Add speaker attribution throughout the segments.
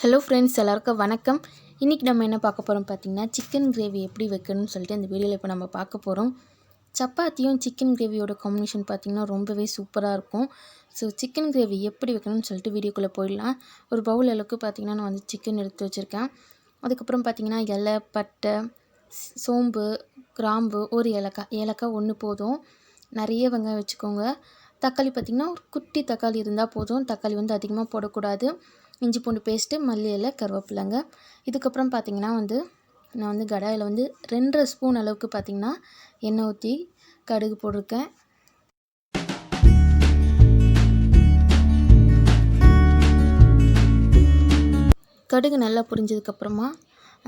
Speaker 1: Hello friends, எல்லாருக்கும் வணக்கம். இன்றைக்கி நம்ம என்ன பார்க்க போகிறோம் பார்த்தீங்கன்னா, சிக்கன் கிரேவி எப்படி வைக்கணும்னு சொல்லிட்டு இந்த வீடியோவில் இப்போ நம்ம பார்க்க போகிறோம். சப்பாத்தியும் சிக்கன் கிரேவியோட காம்பினேஷன் பார்த்திங்கன்னா ரொம்பவே சூப்பராக இருக்கும். ஸோ சிக்கன் கிரேவி எப்படி வைக்கணும்னு சொல்லிட்டு வீடியோக்குள்ளே போயிடலாம். ஒரு பவுல் அளவுக்கு பார்த்திங்கன்னா நான் வந்து சிக்கன் எடுத்து வச்சுருக்கேன். அதுக்கப்புறம் பார்த்திங்கன்னா இலை, பட்டை, சோம்பு, கிராம்பு, ஒரு ஏலக்காய் ஒன்று போதும். நிறைய வெங்காயம் வச்சுக்கோங்க. தக்காளி பார்த்திங்கன்னா ஒரு குட்டி தக்காளி இருந்தால் போதும். தக்காளி வந்து அதிகமாக போடக்கூடாது. இஞ்சி பூண்டு பேஸ்ட்டு, மல்லி இலை, கருவேப்பிலைங்க. இதுக்கப்புறம் பார்த்திங்கன்னா நான் வந்து கடாயில் 2.5 ஸ்பூன் அளவுக்கு பார்த்திங்கன்னா எண்ணெய் ஊற்றி கடுகு போட்டிருக்கேன். கடுகு நல்லா பொரிஞ்சதுக்கப்புறமா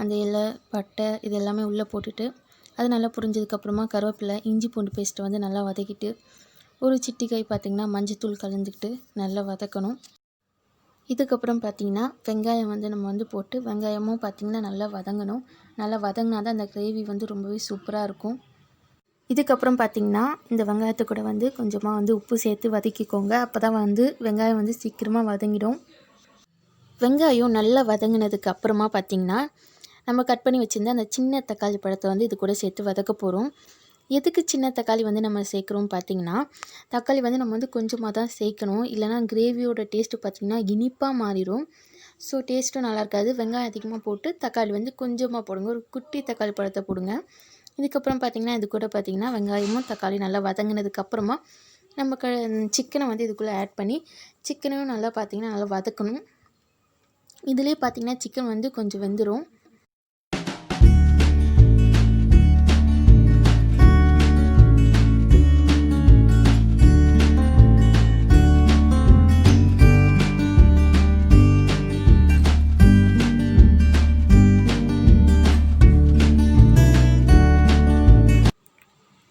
Speaker 1: அந்த இலை, பட்டை இது எல்லாமே உள்ளே போட்டுட்டு அது நல்லா பொரிஞ்சதுக்கப்புறமா கருவேப்பிலை, இஞ்சி பூண்டு பேஸ்ட்டை நல்லா வதக்கிட்டு ஒரு சிட்டிகை பார்த்திங்கன்னா மஞ்சத்தூள் கலந்துக்கிட்டு நல்லா வதக்கணும். இதுக்கப்புறம் பார்த்திங்கன்னா வெங்காயம் நம்ம போட்டு வெங்காயமும் பார்த்திங்கன்னா நல்லா வதங்கணும். நல்லா வதங்கினா தான் அந்த கிரேவி ரொம்பவே சூப்பராக இருக்கும். இதுக்கப்புறம் பார்த்திங்கன்னா இந்த வெங்காயத்தை கூட கொஞ்சமாக உப்பு சேர்த்து வதக்கிக்கோங்க. அப்போ தான் வெங்காயம் சீக்கிரமாக வதங்கிடும். வெங்காயம் நல்லா வதங்கினதுக்கு அப்புறமா பார்த்திங்கன்னா நம்ம கட் பண்ணி வச்சுருந்த அந்த சின்ன தக்காளி பழத்தை இது கூட சேர்த்து வதக்க போகிறோம். எதுக்கு சின்ன தக்காளி நம்ம சேர்க்குறோம் பார்த்திங்கன்னா, தக்காளி நம்ம கொஞ்சமாக தான் சேர்க்கணும். இல்லைனா கிரேவியோட டேஸ்ட்டு பார்த்திங்கன்னா இனிப்பாக மாறிடும். ஸோ டேஸ்ட்டும் நல்லா இருக்காது. வெங்காயம் அதிகமாக போட்டு தக்காளி கொஞ்சமாக போடுங்க. ஒரு குட்டி தக்காளி பழத்தை போடுங்க. இதுக்கப்புறம் பார்த்திங்கன்னா இது கூட பார்த்திங்கன்னா வெங்காயமும் தக்காளி நல்லா வதங்கினதுக்கப்புறமா நம்ம சிக்கனை இதுக்குள்ளே ஆட் பண்ணி சிக்கனையும் நல்லா பார்த்திங்கன்னா நல்லா வதக்கணும். இதுலேயே பார்த்திங்கன்னா சிக்கன் கொஞ்சம் வெந்துடும்.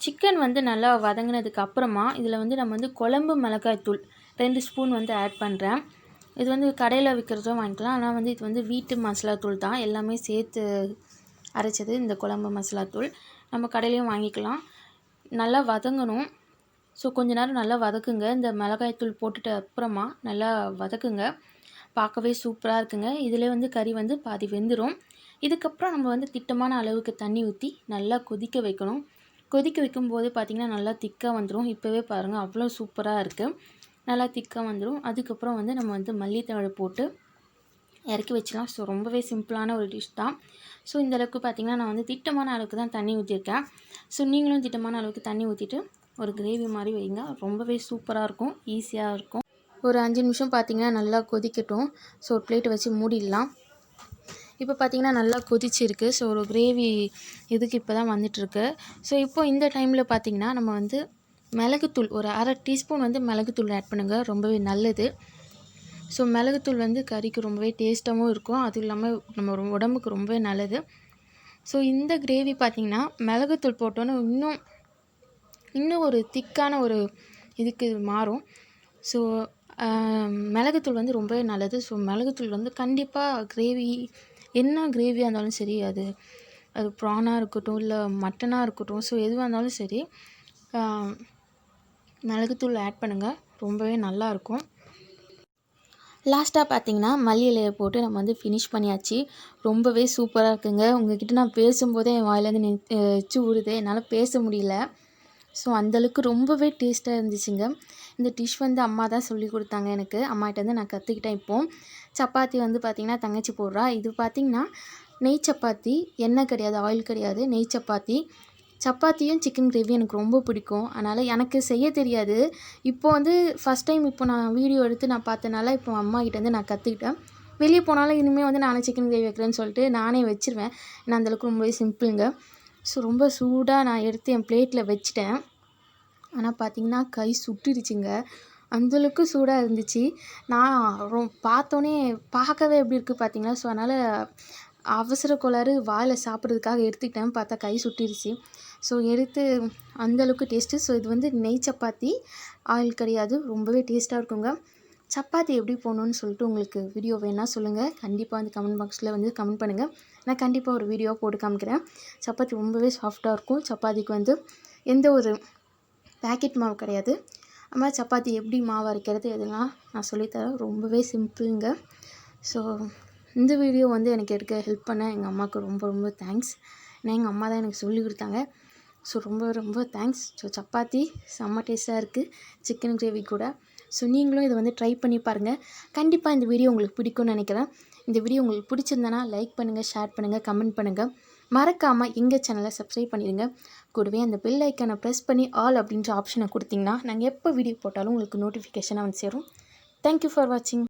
Speaker 1: சிக்கன் நல்லா வதங்கினதுக்கு அப்புறமா இதில் நம்ம குழம்பு மிளகாய்த்தூள் 2 ஸ்பூன் ஆட் பண்ணுறேன். இது கடையில் விற்கிறதும் வாங்கிக்கலாம். ஆனால் இது வீட்டு மசாலாத்தூள் தான். எல்லாமே சேர்த்து அரைச்சது இந்த குழம்பு மசாலாத்தூள். நம்ம கடையிலையும் வாங்கிக்கலாம். நல்லா வதங்கணும். ஸோ கொஞ்ச நேரம் நல்லா வதக்குங்க. இந்த மிளகாய்த்தூள் போட்டுட்டு அப்புறமா நல்லா வதக்குங்க. பார்க்கவே சூப்பராக இருக்குங்க. இதில் கறி பாதி வெந்துடும். இதுக்கப்புறம் நம்ம திட்டமான அளவுக்கு தண்ணி ஊற்றி நல்லா கொதிக்க வைக்கணும். கொதிக்க வைக்கும்போது பார்த்திங்கன்னா நல்லா திக்காக வந்துடும். இப்போவே பாருங்கள் அவ்வளோ சூப்பராக இருக்குது. நல்லா திக்காக வந்துடும். அதுக்கப்புறம் நம்ம மல்லித்தழை போட்டு இறக்கி வச்சிடலாம். ஸோ ரொம்பவே சிம்பிளான ஒரு டிஷ் தான். ஸோ இந்த அளவுக்கு பார்த்திங்கன்னா நான் திட்டமான அளவுக்கு தான் தண்ணி ஊற்றிருக்கேன். ஸோ நீங்களும் திட்டமான அளவுக்கு தண்ணி ஊற்றிட்டு ஒரு கிரேவி மாதிரி வைங்க. ரொம்பவே சூப்பராக இருக்கும். ஈஸியாக இருக்கும். ஒரு 5 நிமிஷம் பார்த்திங்கன்னா நல்லா கொதிக்கட்டும். ஸோ ஒரு பிளேட்டை வச்சு மூடிடலாம். இப்போ பார்த்திங்கன்னா நல்லா கொதிச்சிருக்கு. ஸோ ஒரு கிரேவி இதுக்கு இப்போ தான் வந்துட்டுருக்கு. ஸோ இப்போது இந்த டைமில் பார்த்திங்கன்னா நம்ம மிளகுத்தூள் ஒரு 1/2 டீஸ்பூன் மிளகுத்தூள் ஆட் பண்ணுங்கள். ரொம்பவே நல்லது. ஸோ மிளகுத்தூள் கறிக்கு ரொம்பவே டேஸ்ட்டாகவும் இருக்கும். அதுவும் இல்லாமல் நம்ம உடம்புக்கு ரொம்பவே நல்லது. ஸோ இந்த கிரேவி பார்த்திங்கன்னா மிளகுத்தூள் போட்டோன்னே இன்னும் ஒரு திக்கான ஒரு இதுக்கு மாறும். ஸோ மிளகுத்தூள் ரொம்பவே நல்லது. ஸோ மிளகுத்தூள் கண்டிப்பாக கிரேவி என்ன கிரேவியாக இருந்தாலும் சரி, அது ப்ரானாக இருக்கட்டும் இல்லை மட்டனாக இருக்கட்டும், ஸோ எதுவாக இருந்தாலும் சரி மிளகுத்தூள் ஆட் பண்ணுங்கள். ரொம்பவே நல்லாயிருக்கும். லாஸ்ட்டாக பார்த்திங்கன்னா மல்லி இலையை போட்டு நம்ம ஃபினிஷ் பண்ணியாச்சு. ரொம்பவே சூப்பராக இருக்குங்க. உங்கள்கிட்ட நான் பேசும்போதே என் வாயிலேருந்து எச்சு ஊறுது. என்னால் பேச முடியல. ஸோ அந்தளவுக்கு ரொம்பவே டேஸ்ட்டாக இருந்துச்சுங்க. இந்த டிஷ் அம்மா தான் சொல்லி கொடுத்தாங்க எனக்கு. அம்மாகிட்டேருந்து நான் கற்றுக்கிட்டேன். இப்போது சப்பாத்தி பார்த்திங்கன்னா தங்கச்சி போடுறா. இது பார்த்திங்கன்னா நெய் சப்பாத்தி, எண்ணெய் கிடையாது, ஆயில் கிடையாது, நெய் சப்பாத்தி. சப்பாத்தியும் சிக்கன் கிரேவி எனக்கு ரொம்ப பிடிக்கும். அதனால் எனக்கு செய்ய தெரியாது. இப்போது ஃபஸ்ட் டைம் இப்போ நான் வீடியோ எடுத்து நான் பார்த்தனால இப்போ அம்மாக்கிட்டேருந்து நான் கற்றுக்கிட்டேன். வெளியே போனாலும் இனிமேல் நானே சிக்கன் கிரேவி வைக்கிறேன்னு சொல்லிட்டு நானே வச்சுருவேன். நான் அந்தளவுக்கு ரொம்பவே சிம்பிளுங்க. ஸோ ரொம்ப சூடாக நான் எடுத்து என் பிளேட்டில் வச்சுட்டேன். ஆனால் பார்த்திங்கன்னா கை சுட்டுடுச்சுங்க. அந்தளவுக்கு சூடாக இருந்துச்சு. நான் பார்த்தோன்னே பார்க்கவே எப்படி இருக்குது பார்த்திங்களா. ஸோ அதனால் அவசர கோளாறு வாயில் சாப்பிட்றதுக்காக எடுத்துக்கிட்டேன். பார்த்தா கை சுட்டிருச்சு. ஸோ எடுத்து அந்தளவுக்கு டேஸ்ட்டு. ஸோ இது நெய் சப்பாத்தி, ஆயில் கிடையாது. ரொம்பவே டேஸ்ட்டாக இருக்குங்க. சப்பாத்தி எப்படி போடணுன்னு சொல்லிட்டு உங்களுக்கு வீடியோ வேணால் சொல்லுங்கள். கண்டிப்பாக கமெண்ட் பாக்ஸில் கமெண்ட் பண்ணுங்கள். நான் கண்டிப்பாக ஒரு வீடியோ போட்டு காமிக்கிறேன். சப்பாத்தி ரொம்பவே சாஃப்டாக இருக்கும். சப்பாத்திக்கு எந்த ஒரு பேக்கெட் மாவு கிடையாது. அது மாதிரி சப்பாத்தி எப்படி மாவு அரைக்கிறது இதெல்லாம் நான் சொல்லித்தரேன். ரொம்பவே சிம்பிளுங்க. ஸோ இந்த வீடியோ வந்து எனக்கு எடுக்க ஹெல்ப் பண்ண எங்கள் அம்மாவுக்கு ரொம்ப ரொம்ப தேங்க்ஸ். ஏன்னா எங்கள் அம்மா தான் எனக்கு சொல்லி கொடுத்தாங்க. ஸோ ரொம்ப ரொம்ப தேங்க்ஸ். ஸோ சப்பாத்தி செம்ம டேஸ்ட்டாக இருக்குது சிக்கன் கிரேவி கூட. ஸோ நீங்களும் இதை வந்து ட்ரை பண்ணி பாருங்கள். கண்டிப்பாக இந்த வீடியோ உங்களுக்கு பிடிக்கும்னு நினைக்கிறேன். இந்த வீடியோ உங்களுக்கு பிடிச்சிருந்தனா லைக் பண்ணுங்கள், ஷேர் பண்ணுங்கள், கமெண்ட் பண்ணுங்கள். மறக்காமல் எங்கள் சேனலை சப்ஸ்கிரைப் பண்ணிடுங்க. கூடவே அந்த பெல் ஐக்கானை ப்ரெஸ் பண்ணி ஆல் அப்படின்ற ஆப்ஷனை கொடுத்திங்கன்னா நாங்கள் எப்போ வீடியோ போட்டாலும் உங்களுக்கு நோட்டிஃபிகேஷனாக வந்து சேரும். தேங்க்யூ ஃபார் வாட்சிங்.